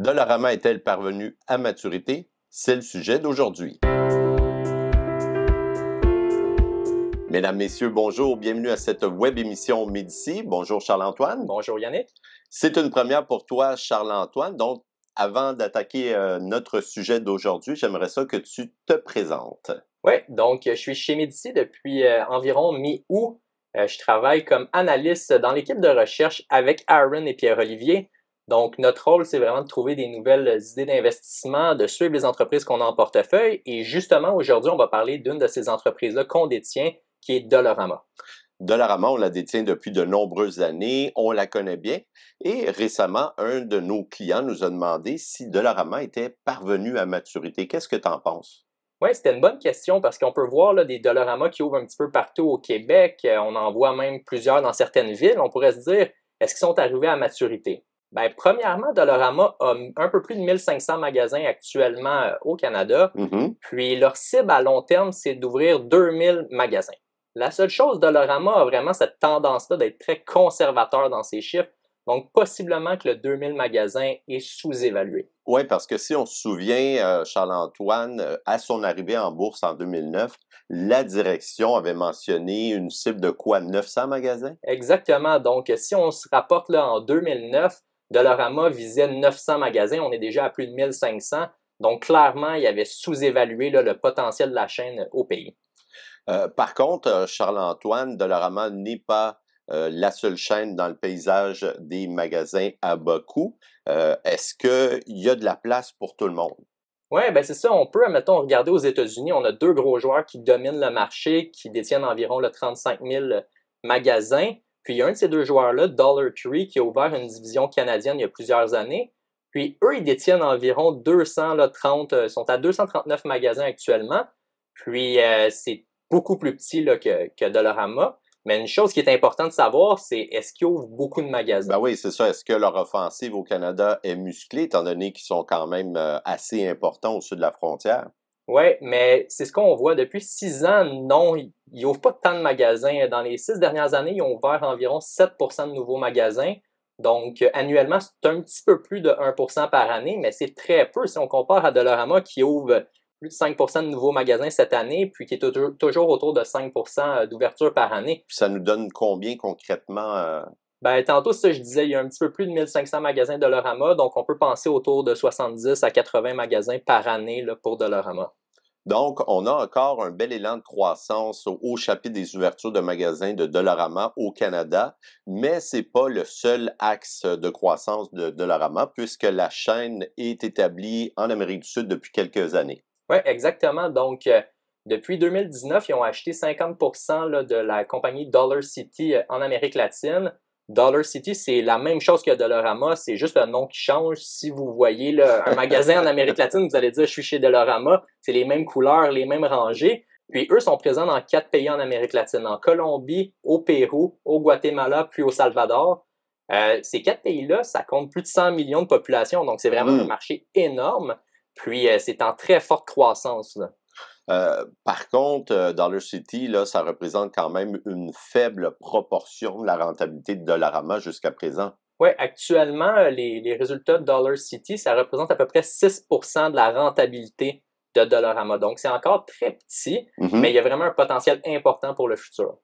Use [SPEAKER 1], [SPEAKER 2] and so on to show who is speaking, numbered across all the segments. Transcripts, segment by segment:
[SPEAKER 1] Dollarama est-elle parvenue à maturité? C'est le sujet d'aujourd'hui. Mesdames, Messieurs, bonjour, bienvenue à cette web émission Médici. Bonjour Charles-Antoine.
[SPEAKER 2] Bonjour Yannick.
[SPEAKER 1] C'est une première pour toi, Charles-Antoine. Donc, avant d'attaquer notre sujet d'aujourd'hui, j'aimerais ça que tu te présentes.
[SPEAKER 2] Oui, donc je suis chez Médici depuis environ mi-août. Je travaille comme analyste dans l'équipe de recherche avec Aaron et Pierre-Olivier. Donc, notre rôle, c'est vraiment de trouver des nouvelles idées d'investissement, de suivre les entreprises qu'on a en portefeuille. Et justement, aujourd'hui, on va parler d'une de ces entreprises-là qu'on détient, qui est Dollarama.
[SPEAKER 1] Dollarama, on la détient depuis de nombreuses années, on la connaît bien. Et récemment, un de nos clients nous a demandé si Dollarama était parvenu à maturité. Qu'est-ce que tu en penses?
[SPEAKER 2] Oui, c'était une bonne question parce qu'on peut voir là, des Dollarama qui ouvrent un petit peu partout au Québec. On en voit même plusieurs dans certaines villes. On pourrait se dire, est-ce qu'ils sont arrivés à maturité? Ben, premièrement, Dollarama a un peu plus de 1500 magasins actuellement au Canada. Puis leur cible à long terme, c'est d'ouvrir 2000 magasins. La seule chose, Dollarama a vraiment cette tendance-là d'être très conservateur dans ses chiffres. Donc, possiblement que le 2000 magasins est sous-évalué.
[SPEAKER 1] Oui, parce que si on se souvient, Charles-Antoine, à son arrivée en bourse en 2009, la direction avait mentionné une cible de quoi? 900 magasins?
[SPEAKER 2] Exactement. Donc, si on se rapporte là en 2009, Dollarama visait 900 magasins. On est déjà à plus de 1500. Donc, clairement, il avait sous-évalué là, le potentiel de la chaîne au pays.
[SPEAKER 1] Par contre, Charles-Antoine, Dollarama n'est pas la seule chaîne dans le paysage des magasins à bas coût. Est-ce qu'il y a de la place pour tout le monde?
[SPEAKER 2] Oui, ben c'est ça. On peut, admettons, regarder aux États-Unis. On a deux gros joueurs qui dominent le marché, qui détiennent environ le 35 000 magasins. Puis, il y a un de ces deux joueurs-là, Dollar Tree, qui a ouvert une division canadienne il y a plusieurs années. Puis, eux, ils détiennent environ 230, sont à 239 magasins actuellement. Puis, c'est beaucoup plus petit là, que Dollarama. Mais une chose qui est importante de savoir, c'est est-ce qu'ils ouvrent beaucoup de magasins?
[SPEAKER 1] Ben oui, c'est ça. Est-ce que leur offensive au Canada est musclée, étant donné qu'ils sont quand même assez importants au sud de la frontière?
[SPEAKER 2] Oui, mais c'est ce qu'on voit depuis 6 ans. Non, ils n'ouvrent pas tant de magasins. Dans les 6 dernières années, ils ont ouvert environ 7% de nouveaux magasins. Donc, annuellement, c'est un petit peu plus de 1% par année, mais c'est très peu si on compare à Dollarama qui ouvre plus de 5% de nouveaux magasins cette année, puis qui est toujours autour de 5% d'ouverture par année.
[SPEAKER 1] Puis ça nous donne combien concrètement?
[SPEAKER 2] Ben, tantôt, ça, je disais, il y a un petit peu plus de 1500 magasins Dollarama, donc on peut penser autour de 70 à 80 magasins par année là, pour Dollarama.
[SPEAKER 1] Donc, on a encore un bel élan de croissance au chapitre des ouvertures de magasins de Dollarama au Canada, mais c'est pas le seul axe de croissance de Dollarama puisque la chaîne est établie en Amérique du Sud depuis quelques années.
[SPEAKER 2] Oui, exactement. Donc, depuis 2019, ils ont acheté 50% là, de la compagnie Dollar City en Amérique latine. Dollar City, c'est la même chose que Dollarama, c'est juste le nom qui change. Si vous voyez là, un magasin en Amérique latine, vous allez dire je suis chez Dollarama. C'est les mêmes couleurs, les mêmes rangées. Puis eux sont présents dans 4 pays en Amérique latine, en Colombie, au Pérou, au Guatemala, puis au Salvador. Ces 4 pays-là, ça compte plus de 100 millions de population, donc c'est vraiment un marché énorme. Puis c'est en très forte croissance, là.
[SPEAKER 1] Par contre, Dollar City, là, ça représente quand même une faible proportion de la rentabilité de Dollarama jusqu'à présent.
[SPEAKER 2] Oui, actuellement, les résultats de Dollar City, ça représente à peu près 6% de la rentabilité de Dollarama. Donc, c'est encore très petit, mais il y a vraiment un potentiel important pour le futur.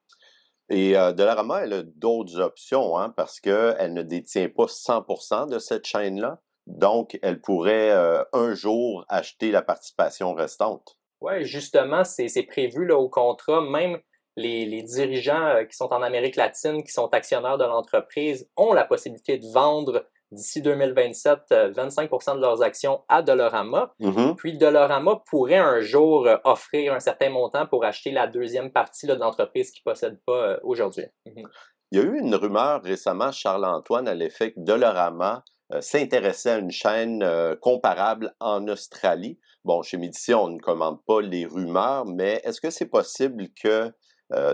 [SPEAKER 1] Et Dollarama, elle a d'autres options, hein, parce qu'elle ne détient pas 100% de cette chaîne-là. Donc, elle pourrait un jour acheter la participation restante.
[SPEAKER 2] Oui, justement, c'est prévu là, au contrat. Même les dirigeants qui sont en Amérique latine, qui sont actionnaires de l'entreprise, ont la possibilité de vendre d'ici 2027 25% de leurs actions à Dollarama. Puis Dollarama pourrait un jour offrir un certain montant pour acheter la deuxième partie là, de l'entreprise qu'ils ne possèdent pas aujourd'hui.
[SPEAKER 1] Il y a eu une rumeur récemment, Charles-Antoine, à l'effet que Dollarama s'intéressait à une chaîne comparable en Australie. Bon, chez Médici, on ne commande pas les rumeurs, mais est-ce que c'est possible que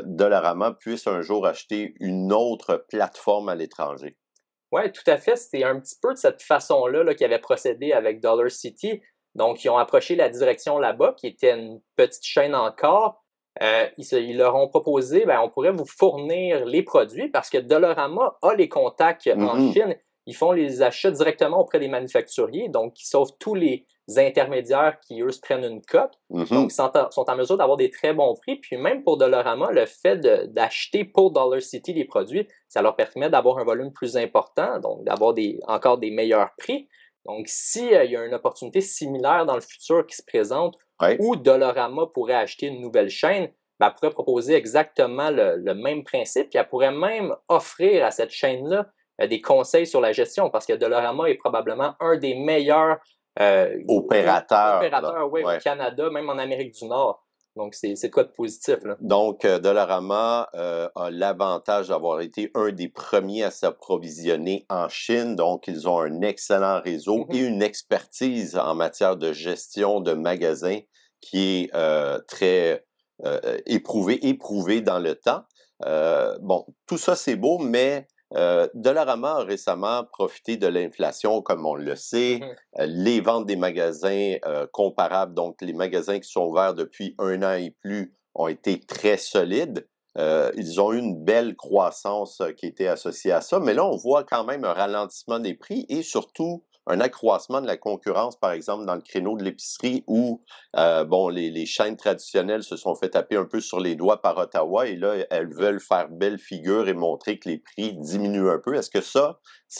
[SPEAKER 1] Dollarama puisse un jour acheter une autre plateforme à l'étranger?
[SPEAKER 2] Oui, tout à fait. C'est un petit peu de cette façon-là là, qu'ils avaient procédé avec Dollar City. Donc, ils ont approché la direction là-bas, qui était une petite chaîne encore. Ils leur ont proposé, ben, on pourrait vous fournir les produits parce que Dollarama a les contacts en Chine. ils font les achats directement auprès des manufacturiers, donc ils sauvent tous les intermédiaires qui, eux, se prennent une cote. Donc, ils sont en mesure d'avoir des très bons prix. Puis même pour Dollarama, le fait d'acheter pour Dollar City des produits, ça leur permet d'avoir un volume plus important, donc d'avoir encore des meilleurs prix. Donc, s'il y a une opportunité similaire dans le futur qui se présente, où Dollarama pourrait acheter une nouvelle chaîne, ben, elle pourrait proposer exactement le même principe, puis elle pourrait même offrir à cette chaîne-là des conseils sur la gestion, parce que Dollarama est probablement un des meilleurs
[SPEAKER 1] opérateurs
[SPEAKER 2] au Canada, même en Amérique du Nord. Donc, c'est de quoi de positif, là.
[SPEAKER 1] Donc, Dollarama a l'avantage d'avoir été un des premiers à s'approvisionner en Chine. Donc, ils ont un excellent réseau et une expertise en matière de gestion de magasins qui est très éprouvé dans le temps. Bon, tout ça, c'est beau, mais Dollarama a récemment profité de l'inflation, comme on le sait. Les ventes des magasins comparables, donc les magasins qui sont ouverts depuis 1 an et plus, ont été très solides. Ils ont eu une belle croissance qui était associée à ça, mais là, on voit quand même un ralentissement des prix et surtout un accroissement de la concurrence, par exemple, dans le créneau de l'épicerie où bon, les chaînes traditionnelles se sont fait taper un peu sur les doigts par Ottawa et là, elles veulent faire belle figure et montrer que les prix diminuent un peu. Est-ce que ça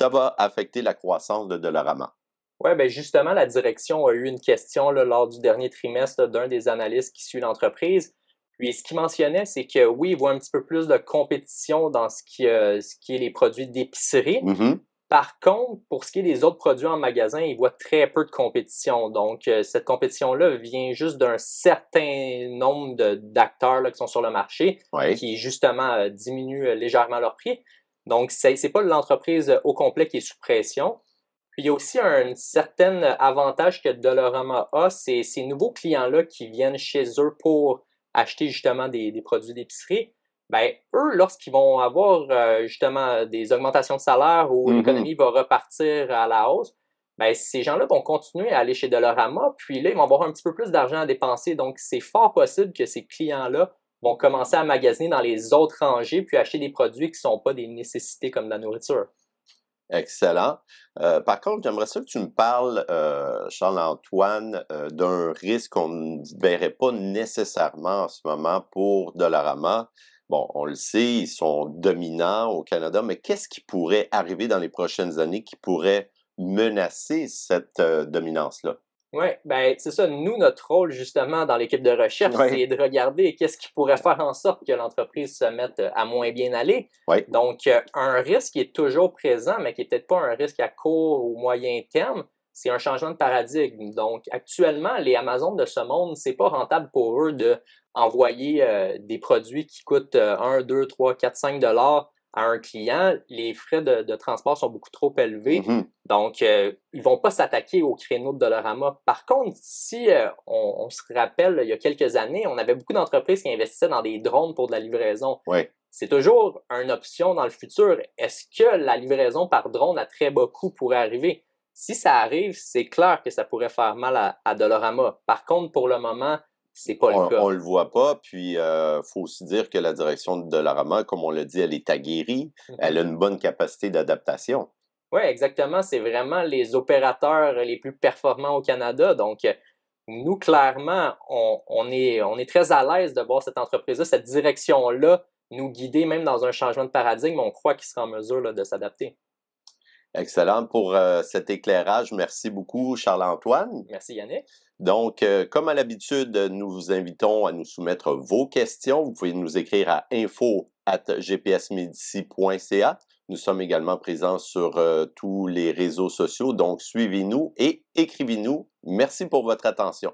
[SPEAKER 1] va affecter la croissance de Dollarama?
[SPEAKER 2] Oui, bien justement, la direction a eu une question là, lors du dernier trimestre d'un des analystes qui suit l'entreprise. Puis ce qu'il mentionnait, c'est que oui, il voit un petit peu plus de compétition dans ce qui est les produits d'épicerie. Par contre, pour ce qui est des autres produits en magasin, il voit très peu de compétition. Donc, cette compétition-là vient juste d'un certain nombre d'acteurs qui sont sur le marché, qui justement diminuent légèrement leur prix. Donc, c'est pas l'entreprise au complet qui est sous pression. Puis, il y a aussi un certain avantage que Dollarama a, c'est ces nouveaux clients-là qui viennent chez eux pour acheter justement des produits d'épicerie. Ben, eux, lorsqu'ils vont avoir justement des augmentations de salaire ou l'économie va repartir à la hausse, ben, ces gens-là vont continuer à aller chez Dollarama, puis là, ils vont avoir un petit peu plus d'argent à dépenser. Donc, c'est fort possible que ces clients-là vont commencer à magasiner dans les autres rangées puis acheter des produits qui ne sont pas des nécessités comme de la nourriture.
[SPEAKER 1] Excellent. Par contre, j'aimerais ça que tu me parles, Charles-Antoine, d'un risque qu'on ne verrait pas nécessairement en ce moment pour Dollarama. Bon, on le sait, ils sont dominants au Canada, mais qu'est-ce qui pourrait arriver dans les prochaines années qui pourrait menacer cette dominance-là?
[SPEAKER 2] Oui, ben c'est ça. Nous, notre rôle, justement, dans l'équipe de recherche, c'est de regarder qu'est-ce qui pourrait faire en sorte que l'entreprise se mette à moins bien aller. Donc, un risque qui est toujours présent, mais qui n'est peut-être pas un risque à court ou moyen terme, c'est un changement de paradigme. Donc, actuellement, les Amazones de ce monde, c'est pas rentable pour eux de envoyer des produits qui coûtent 1, 2, 3, 4, 5 $ à un client. Les frais de transport sont beaucoup trop élevés. Donc, ils vont pas s'attaquer au créneau de Dollarama. Par contre, si on se rappelle, il y a quelques années, on avait beaucoup d'entreprises qui investissaient dans des drones pour de la livraison. C'est toujours une option dans le futur. Est-ce que la livraison par drone à très bas coût pourrait arriver? Si ça arrive, c'est clair que ça pourrait faire mal à Dollarama. Par contre, pour le moment, c'est pas le cas.
[SPEAKER 1] On le voit pas, puis faut aussi dire que la direction de Dollarama, comme on l'a dit, elle est aguerrie, elle a une bonne capacité d'adaptation.
[SPEAKER 2] Oui, exactement. C'est vraiment les opérateurs les plus performants au Canada. Donc, nous, clairement, on est très à l'aise de voir cette entreprise-là, cette direction-là, nous guider même dans un changement de paradigme. On croit qu'il sera en mesure là, de s'adapter.
[SPEAKER 1] Excellent pour cet éclairage. Merci beaucoup, Charles-Antoine.
[SPEAKER 2] Merci, Yannick.
[SPEAKER 1] Donc, comme à l'habitude, nous vous invitons à nous soumettre vos questions. Vous pouvez nous écrire à info@gpsmedici.ca. Nous sommes également présents sur tous les réseaux sociaux, donc suivez-nous et écrivez-nous. Merci pour votre attention.